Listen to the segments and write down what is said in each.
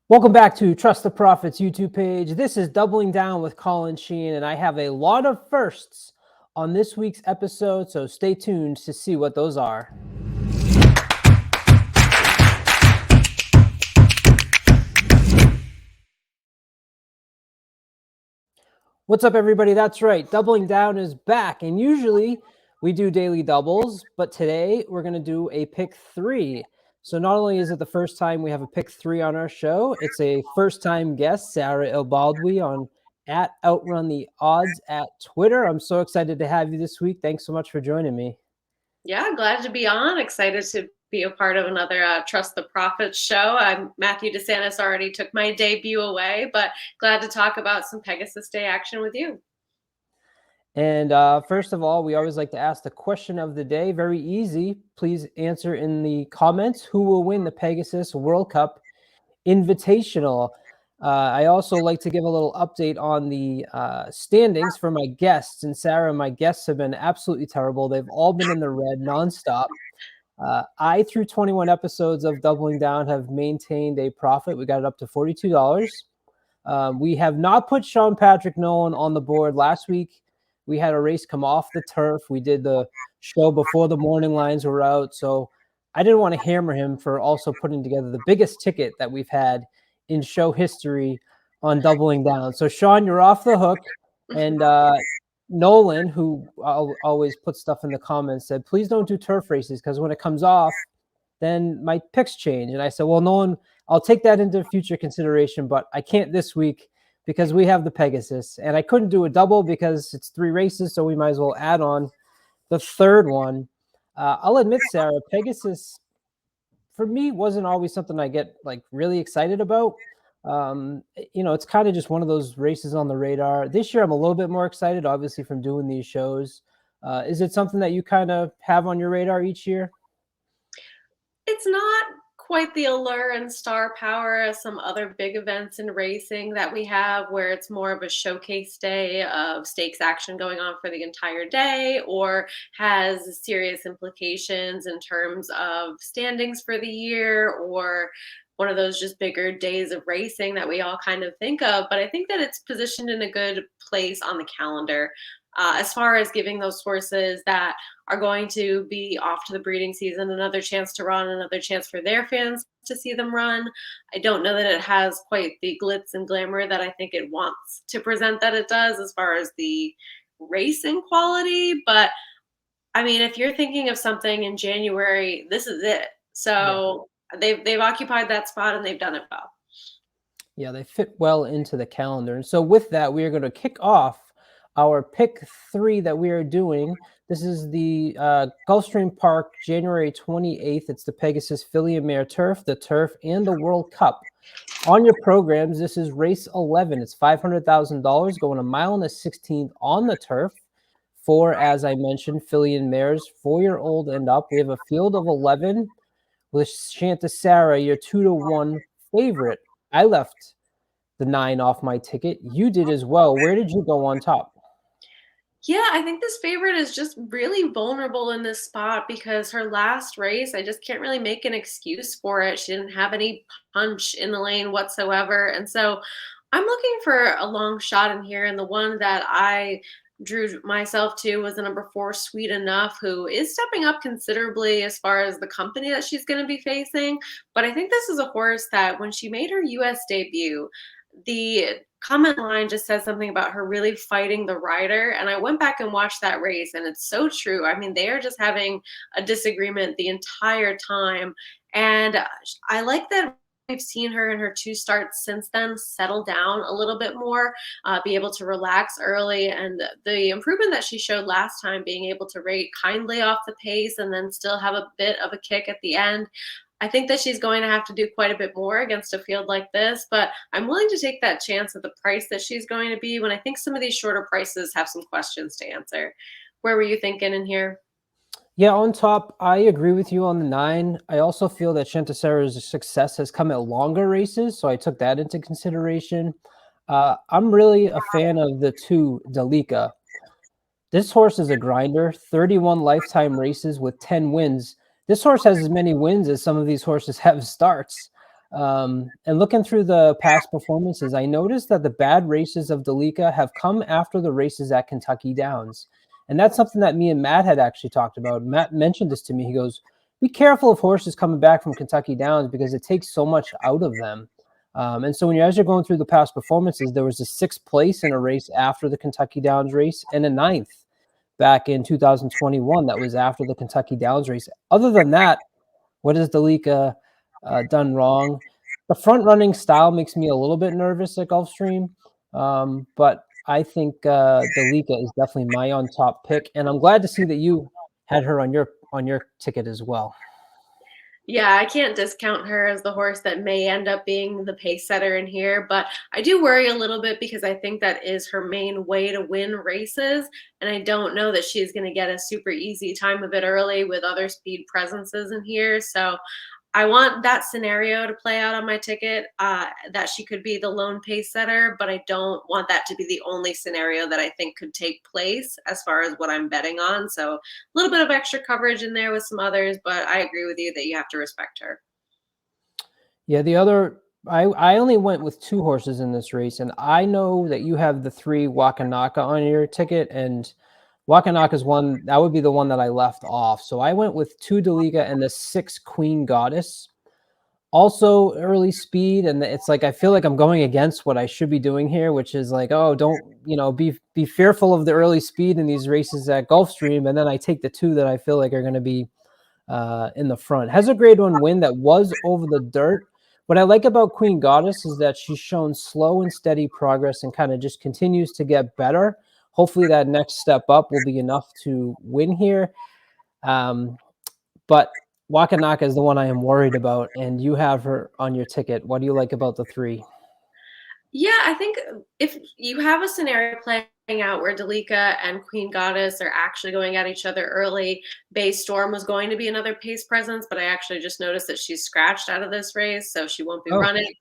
Welcome back to Trust the Profits YouTube page. This is Doubling Down with Colin Sheehan, and I have a lot of firsts on this week's episode, so stay tuned to see what those are. What's up, everybody? That's right. Doubling Down is back, and usually we do daily doubles, but today we're going to do a pick three. So not only is it the first time we have a pick three on our show, it's a first-time guest, Sarah Elbaldwi, on at Outrun the Odds at Twitter. I'm so excited to have you this week. Thanks so much for joining me. Yeah, glad to be on. Excited to be a part of another Trust the Profits show. Matthew DeSantis already took my debut away, but glad to talk about some Pegasus Day action with you. And first of all, we always like to ask the question of the day. Very easy. Please answer in the comments who will win the Pegasus World Cup Invitational. I also like to give a little update on the standings for my guests. And Sarah, my guests have been absolutely terrible. They've all been in the red nonstop. I, through 21 episodes of Doubling Down, have maintained a profit. We got it up to $42. We have not put Sean Patrick Nolan on the board. Last week, we had a race come off the turf. We did the show before the morning lines were out. So I didn't want to hammer him for also putting together the biggest ticket that we've had in show history on Doubling Down. So Sean, you're off the hook. And Nolan, who always puts stuff in the comments, said, please don't do turf races because when it comes off, then my picks change. And I said, well, Nolan, I'll take that into future consideration, but I can't this week because we have the Pegasus. And I couldn't do a double because it's 3 races, so we might as well add on the third one. I'll admit, Sarah, Pegasus, for me, wasn't always something I get like really excited about. It's kind of just one of those races on the radar. This year, I'm a little bit more excited, obviously, from doing these shows. Is it something that you kind of have on your radar each year? It's not quite the allure and star power as some other big events in racing that we have, where it's more of a showcase day of stakes action going on for the entire day, or has serious implications in terms of standings for the year, or one of those just bigger days of racing that we all kind of think of. But I think that it's positioned in a good place on the calendar. As far as giving those horses that are going to be off to the breeding season another chance to run, another chance for their fans to see them run. I don't know that it has quite the glitz and glamour that I think it wants to present that it does as far as the racing quality. But I mean, if you're thinking of something in January, this is it. So they've occupied that spot and they've done it well. Yeah, they fit well into the calendar. And so with that, we are going to kick off our pick three that we are doing. This is the Gulfstream Park, January 28th. It's the Pegasus Filly and Mare Turf, the Turf, and the World Cup. On your programs, this is race 11. It's $500,000 going a mile and a 16th on the turf. For, as I mentioned, Filly and Mares, 4-year-old and up. We have a field of 11 with Shanta Sarah, your 2-1 favorite. I left the 9 off my ticket. You did as well. Where did you go on top? Yeah, I think this favorite is just really vulnerable in this spot because her last race, I just can't really make an excuse for it. She didn't have any punch in the lane whatsoever. And so I'm looking for a long shot in here. And the one that I drew myself to was the number 4, Sweet Enough, who is stepping up considerably as far as the company that she's going to be facing. But I think this is a horse that when she made her US debut, the comment line just says something about her really fighting the rider. And I went back and watched that race, and it's so true. I mean, they are just having a disagreement the entire time. And I like that we've seen her in her 2 starts since then settle down a little bit more, be able to relax early. And the improvement that she showed last time, being able to rate kindly off the pace and then still have a bit of a kick at the end. I think that she's going to have to do quite a bit more against a field like this, but I'm willing to take that chance at the price that she's going to be when I think some of these shorter prices have some questions to answer. Where were you thinking in here? Yeah, on top, I agree with you on the 9. I also feel that Shantasara's success has come at longer races, so I took that into consideration. I'm really a fan of the 2, Dalika. This horse is a grinder, 31 lifetime races with 10 wins. This horse has as many wins as some of these horses have starts. And looking through the past performances, I noticed that the bad races of Dalika have come after the races at Kentucky Downs. And that's something that me and Matt had actually talked about. Matt mentioned this to me. He goes, be careful of horses coming back from Kentucky Downs because it takes so much out of them. And so as you're going through the past performances, there was a 6th place in a race after the Kentucky Downs race and a 9th back in 2021 that was after the Kentucky Downs race. Other than that, what has Dalika done wrong? The front running style makes me a little bit nervous at Gulfstream, but I think Dalika is definitely my on top pick, and I'm glad to see that you had her on your ticket as well. Yeah, I can't discount her as the horse that may end up being the pace setter in here, but I do worry a little bit because I think that is her main way to win races. And I don't know that she's going to get a super easy time of it early with other speed presences in here. So I want that scenario to play out on my ticket, that she could be the lone pace setter, but I don't want that to be the only scenario that I think could take place as far as what I'm betting on. So a little bit of extra coverage in there with some others, but I agree with you that you have to respect her. Yeah, I only went with 2 horses in this race, and I know that you have the 3 Wakanaka on your ticket, and Wakanaka is one that would be the one that I left off. So I went with 2 Deliga and the 6 Queen Goddess. Also early speed, and it's like I feel like I'm going against what I should be doing here, which is like, oh, don't be fearful of the early speed in these races at Gulfstream, and then I take the 2 that I feel like are going to be in the front. Has a grade 1 win that was over the dirt. What I like about Queen Goddess is that she's shown slow and steady progress and kind of just continues to get better. Hopefully that next step up will be enough to win here. But Wakanaka is the one I am worried about, and you have her on your ticket. What do you like about the 3? Yeah, I think if you have a scenario playing out where Dalika and Queen Goddess are actually going at each other early, Bay Storm was going to be another pace presence, but I actually just noticed that she's scratched out of this race, so she won't be Oh, running.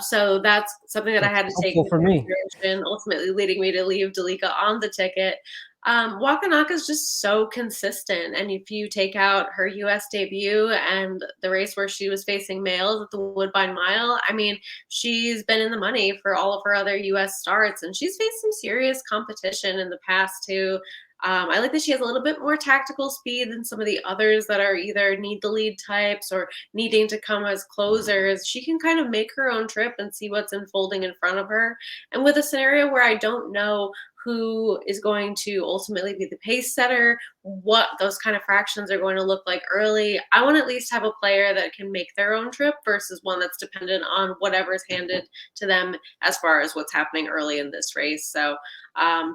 So that's something that I that's had to take helpful into for me. consideration, ultimately leading me to leave Dalika on the ticket. Wakanaka is just so consistent. And if you take out her US debut and the race where she was facing males at the Woodbine Mile, I mean, she's been in the money for all of her other US starts, and she's faced some serious competition in the past too. I like that she has a little bit more tactical speed than some of the others that are either need the lead types or needing to come as closers. She can kind of make her own trip and see what's unfolding in front of her. And with a scenario where I don't know who is going to ultimately be the pace setter, what those kind of fractions are going to look like early, I want to at least have a player that can make their own trip versus one that's dependent on whatever's handed to them as far as what's happening early in this race. So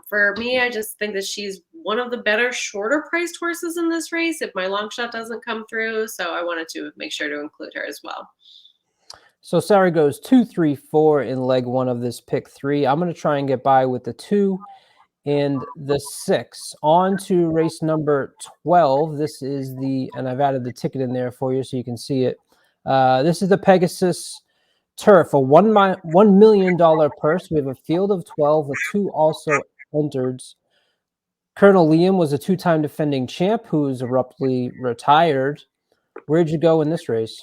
for me, I just think that she's one of the better shorter priced horses in this race if my long shot doesn't come through. So I wanted to make sure to include her as well. So Sarah goes 2, 3, 4 in leg 1 of this pick 3. I'm going to try and get by with the 2 and the 6. On to race number 12. This is and I've added the ticket in there for you so you can see it. This is the Pegasus Turf, a $1 million purse. We have a field of 12 with 2 also entered. Colonel Liam was a 2-time defending champ who's abruptly retired. Where'd you go in this race?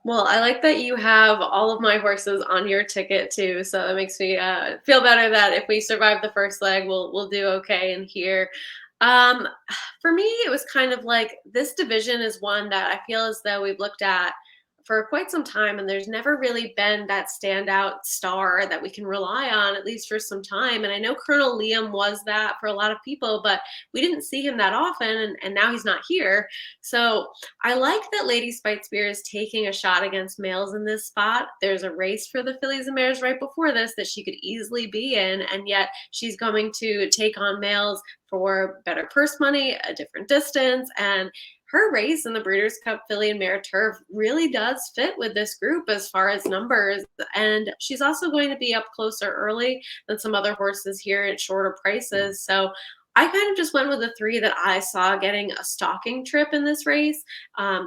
Well, I like that you have all of my horses on your ticket too, so it makes me feel better that if we survive the first leg, we'll do okay in here. Um, for me, it was kind of like this division is one that I feel as though we've looked at for quite some time, and there's never really been that standout star that we can rely on, at least for some time. And I know Colonel Liam was that for a lot of people, but we didn't see him that often, and now he's not here. So I like that Lady Spitespear is taking a shot against males in this spot. There's a race for the fillies and mares right before this that she could easily be in, and yet she's going to take on males for better purse money, a different distance, and her race in the Breeders' Cup Filly and Mare Turf really does fit with this group as far as numbers. And she's also going to be up closer early than some other horses here at shorter prices. So I kind of just went with the 3 that I saw getting a stalking trip in this race,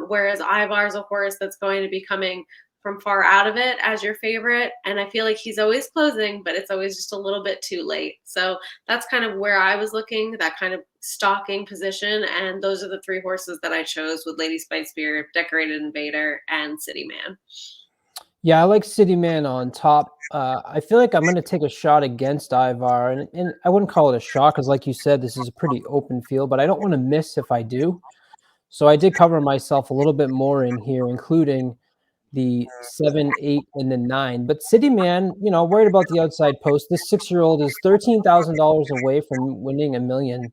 whereas Ivar's a horse that's going to be coming from far out of it as your favorite. And I feel like he's always closing, but it's always just a little bit too late. So that's kind of where I was looking, that kind of stalking position. And those are the three horses that I chose with Lady Spice Spirit, Decorated Invader, and City Man. Yeah, I like City Man on top. I feel like I'm going to take a shot against Ivar, and I wouldn't call it a shot because, like you said, this is a pretty open field, but I don't want to miss if I do. So I did cover myself a little bit more in here, including the 7, 8, and the 9. But City Man, worried about the outside post. This 6-year-old is $13,000 away from winning $1 million.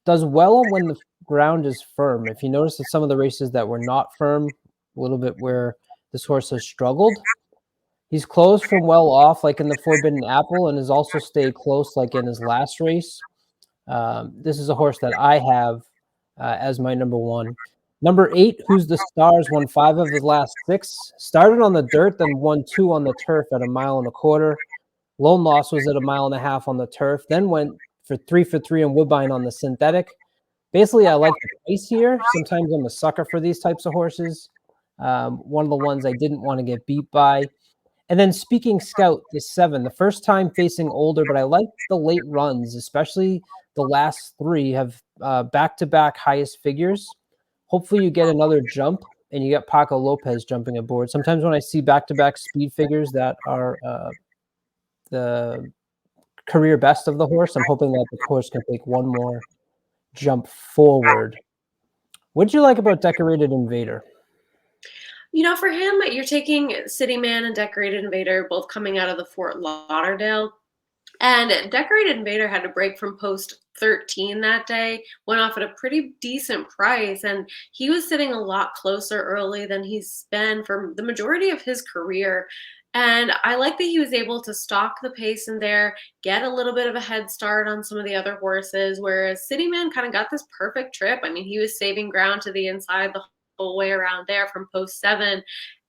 Does well when the ground is firm. If you notice that some of the races that were not firm, a little bit where this horse has struggled. He's closed from well off, like in the Forbidden Apple, and has also stayed close, like in his last race. This is a horse that I have as my number one. Number 8, Who's the Stars, won 5 of the last 6. Started on the dirt, then won 2 on the turf at 1.25 miles. Lone loss was at 1.5 miles on the turf, then went for 3 for 3 on Woodbine on the synthetic. Basically, I like the pace here. Sometimes I'm a sucker for these types of horses. One of the ones I didn't want to get beat by. And then Speaking Scout, the 7, the first time facing older, but I like the late runs, especially the last 3 have back-to-back highest figures. Hopefully you get another jump and you get Paco Lopez jumping aboard. Sometimes when I see back-to-back speed figures that are the career best of the horse, I'm hoping that the horse can take one more jump forward. What did you like about Decorated Invader? For him, you're taking City Man and Decorated Invader, both coming out of the Fort Lauderdale. And Decorated Invader had to break from post 13 that day, went off at a pretty decent price, and he was sitting a lot closer early than he's been for the majority of his career. And I like that he was able to stalk the pace in there, get a little bit of a head start on some of the other horses, whereas City Man kind of got this perfect trip. I mean, he was saving ground to the inside the whole way around there from post 7.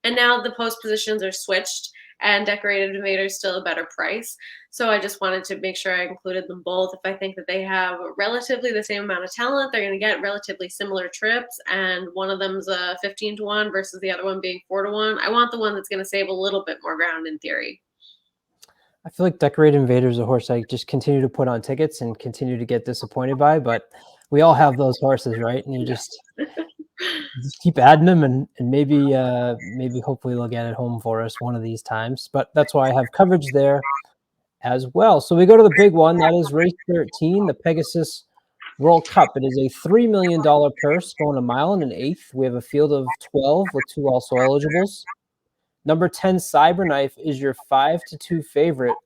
And now the post positions are switched and Decorated Invader is still a better price. So I just wanted to make sure I included them both. If I think that they have relatively the same amount of talent, they're going to get relatively similar trips, and one of them's a 15-1 versus the other one being 4-1. I want the one that's going to save a little bit more ground in theory. I feel like Decorated Invader is a horse I just continue to put on tickets and continue to get disappointed by, but we all have those horses, right? And you just keep adding them, and maybe hopefully they'll get it home for us one of these times. But that's why I have coverage there as well. So we go to the big one. That is race 13, the Pegasus World Cup. It is a $3 million purse going 1 1/8. We have a field of 12 with 2 also eligibles. Number 10, Cyberknife, is your 5-2 favorite.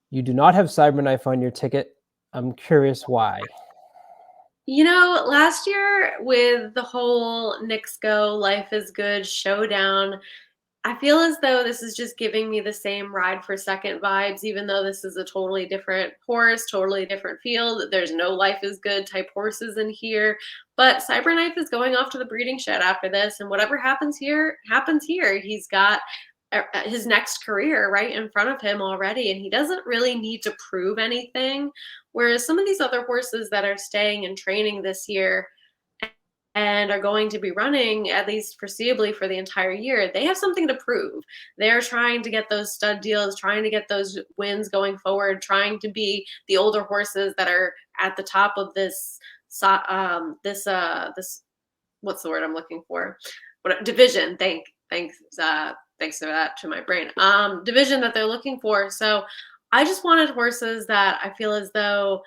You do not have Cyberknife on your ticket. I'm curious why. Last year with the whole Knicks Go, Life is Good showdown, I feel as though this is just giving me the same ride for second vibes, even though this is a totally different horse, totally different field. There's no Life is Good type horses in here. But Cyberknife is going off to the breeding shed after this, and whatever happens here, happens here. He's got his next career right in front of him already, and he doesn't really need to prove anything. Whereas some of these other horses that are staying in training this year and are going to be running at least foreseeably for the entire year, they have something to prove. They're trying to get those stud deals, trying to get those wins going forward, trying to be the older horses that are at the top of this what's the word I'm looking for? What division? Thanks for that to my brain. Division that they're looking for. So I just wanted horses that I feel as though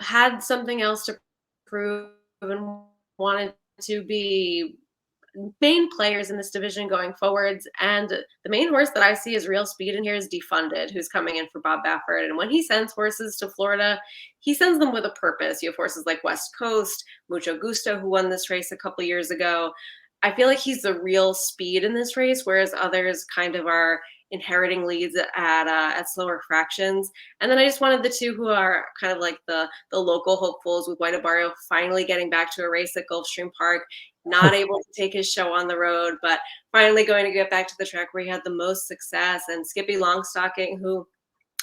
had something else to prove and wanted to be main players in this division going forwards. And the main horse that I see as real speed in here is Defunded, who's coming in for Bob Baffert. And when he sends horses to Florida, he sends them with a purpose. You have horses like West Coast, Mucho Gusto, who won this race a couple years ago. I feel like he's the real speed in this race, whereas others kind of are inheriting leads at slower fractions. And then I just wanted the 2 who are kind of like the local hopefuls, with White Abarrio finally getting back to a race at Gulfstream Park, not able to take his show on the road, but finally going to get back to the track where he had the most success. And Skippy Longstocking, who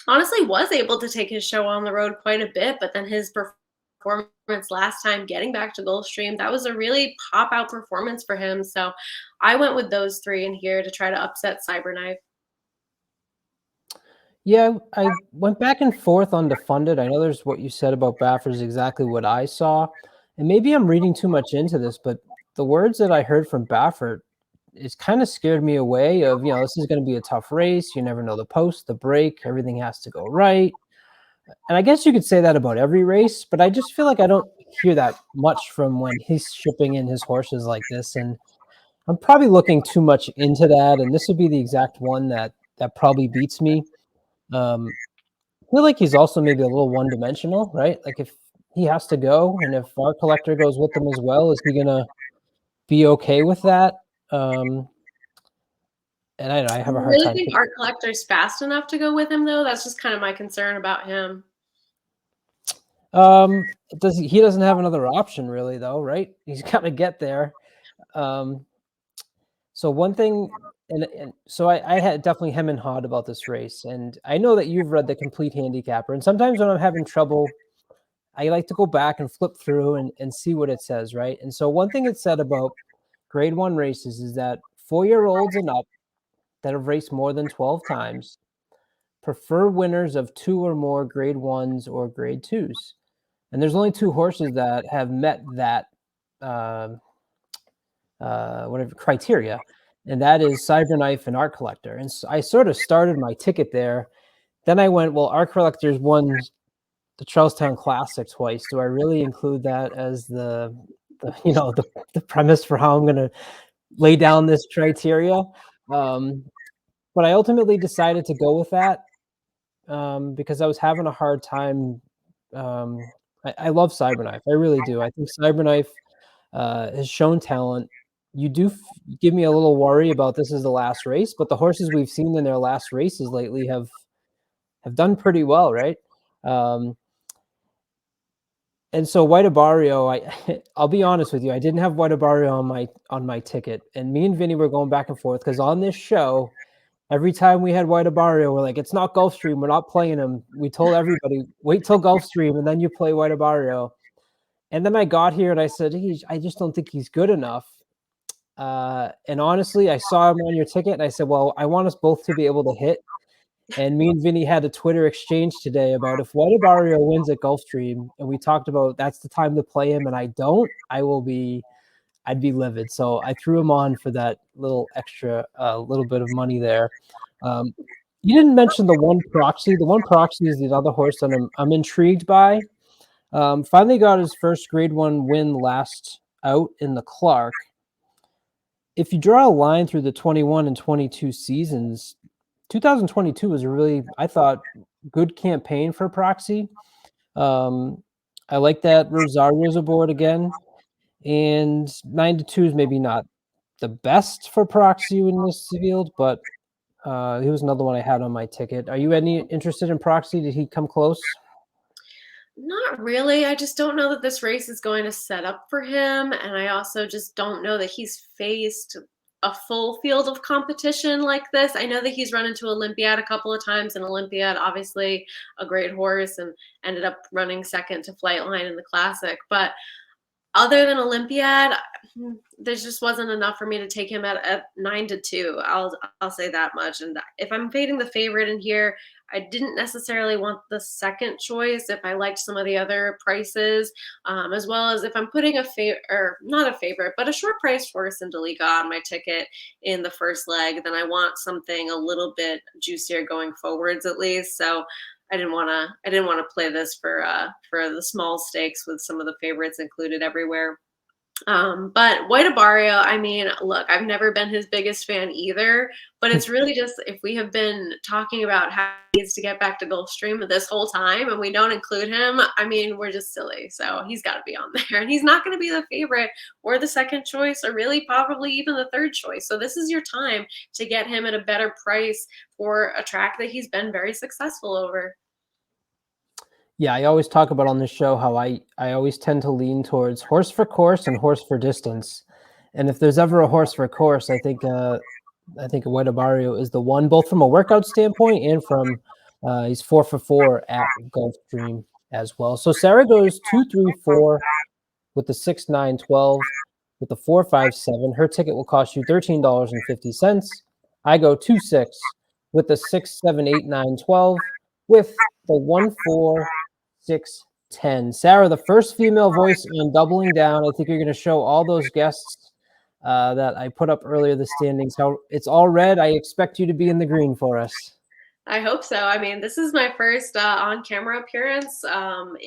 honestly was able to take his show on the road quite a bit, but then his performance last time getting back to Gulfstream. That was a really pop out performance for him. So I went with those three in here to try to upset Cyberknife. Yeah, I went back and forth on Defunded. I know there's what you said about Baffert is exactly what I saw. And maybe I'm reading too much into this, but the words that I heard from Baffert is kind of scared me away of, this is going to be a tough race. You never know the post, the break, everything has to go right. And I guess you could say that about every race, but I just feel like I don't hear that much from when he's shipping in his horses like this. And I'm probably looking too much into that. And this would be the exact one that probably beats me. I feel like he's also maybe a little one-dimensional, right? Like if he has to go, and if our collector goes with him as well, is he gonna be okay with that? And I have a You hard really time. think Art Collector's fast enough to go with him, though? That's just kind of my concern about him. He doesn't have another option really, though, right? He's got to get there. So one thing, and so I had definitely hem and hawed about this race, and I know that you've read the Complete Handicapper, and sometimes when I'm having trouble, I like to go back and flip through and see what it says, right? And so one thing it said about grade 1 races is that 4-year-olds and up that have raced more than 12 times prefer winners of 2 or more grade 1s or grade 2s. And there's only 2 horses that have met that whatever criteria, and that is Cyberknife and Art Collector. And so I sort of started my ticket there. Then I went, well, Art Collector's won the Charlestown Classic twice. Do I really include that as the premise for how I'm going to lay down this criteria? But I ultimately decided to go with that because I was having a hard time. I love Cyberknife. I really do. I think Cyberknife has shown talent. You do give me a little worry about this is the last race, but the horses we've seen in their last races lately have done pretty well, right? And so White Barrio, I'll be honest with you, I didn't have White Barrio on my ticket, and me and Vinny were going back and forth because on this show, every time we had White Barrio, we're like, it's not Gulfstream, we're not playing him. We told everybody, wait till Gulfstream, and then you play White Barrio. And then I got here and I said, I just don't think he's good enough. And honestly, I saw him on your ticket, and I said, well, I want us both to be able to hit. And me and Vinny had a Twitter exchange today about if White Barrio wins at Gulfstream, and we talked about that's the time to play him, and I don't, I'd be livid. So I threw him on for that little extra, little bit of money there. You didn't mention the One Proxy. The One Proxy is the other horse that I'm intrigued by. Finally got his first grade 1 win last out in the Clark. If you draw a line through the 21 and 22 seasons, 2022 was a really, I thought, good campaign for Proxy. I like that Rosario's aboard again, and 9-2 is maybe not the best for Proxy in this field, but he was another one I had on my ticket. Are you any interested in Proxy? Did he come close? Not really. I just don't know that this race is going to set up for him. And I also just don't know that he's faced a full field of competition like this. I know that he's run into Olympiad a couple of times, and Olympiad, obviously a great horse, and ended up running second to Flightline in the Classic. But other than Olympiad, there just wasn't enough for me to take him at 9-2. I'll say that much. And if I'm fading the favorite in here, I didn't necessarily want the second choice if I liked some of the other prices, as well as if I'm putting not a favorite, but a short price horse in Delica on my ticket in the first leg, then I want something a little bit juicier going forwards at least. So I didn't want to play this for the small stakes with some of the favorites included everywhere. But White Barrio, I mean, look, I've never been his biggest fan either, but it's really just if we have been talking about how he needs to get back to Gulfstream this whole time and we don't include him, I mean, we're just silly. So he's got to be on there, and he's not going to be the favorite or the second choice or really probably even the third choice. So this is your time to get him at a better price for a track that he's been very successful over. Yeah, I always talk about on this show how I always tend to lean towards horse for course and horse for distance. And if there's ever a horse for course, I think White Barrio is the one, both from a workout standpoint and from he's 4 for 4 at Gulfstream. as well. So Sarah goes 2-3-4 with the 6-9-12 with the 4-5-7. Her ticket will cost you $13.50. I go 2-6 with the 6-7-8-9-12 with the 1-4-6-10. Sarah, the first female voice on Doubling Down. I think you're going to show all those guests that I put up earlier, the standings. How it's all red. I expect you to be in the green for us. I hope so. I mean, this is my first on-camera appearance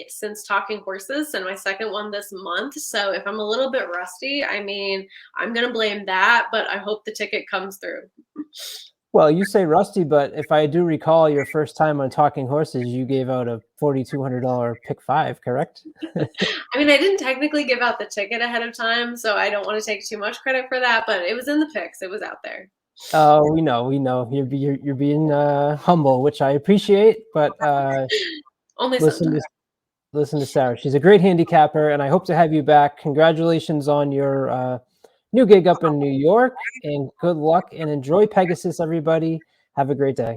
since Talking Horses, and my second one this month. So if I'm a little bit rusty, I mean, I'm going to blame that, but I hope the ticket comes through. Well, you say rusty, but if I do recall your first time on Talking Horses, you gave out a $4,200 pick 5, correct? I mean, I didn't technically give out the ticket ahead of time, so I don't want to take too much credit for that, but it was in the picks. It was out there. Oh, we know. You're being humble, which I appreciate. But Only listen sometimes. to listen to Sarah. She's a great handicapper, and I hope to have you back. Congratulations on your new gig up in New York, and good luck and enjoy Pegasus, everybody. Have a great day.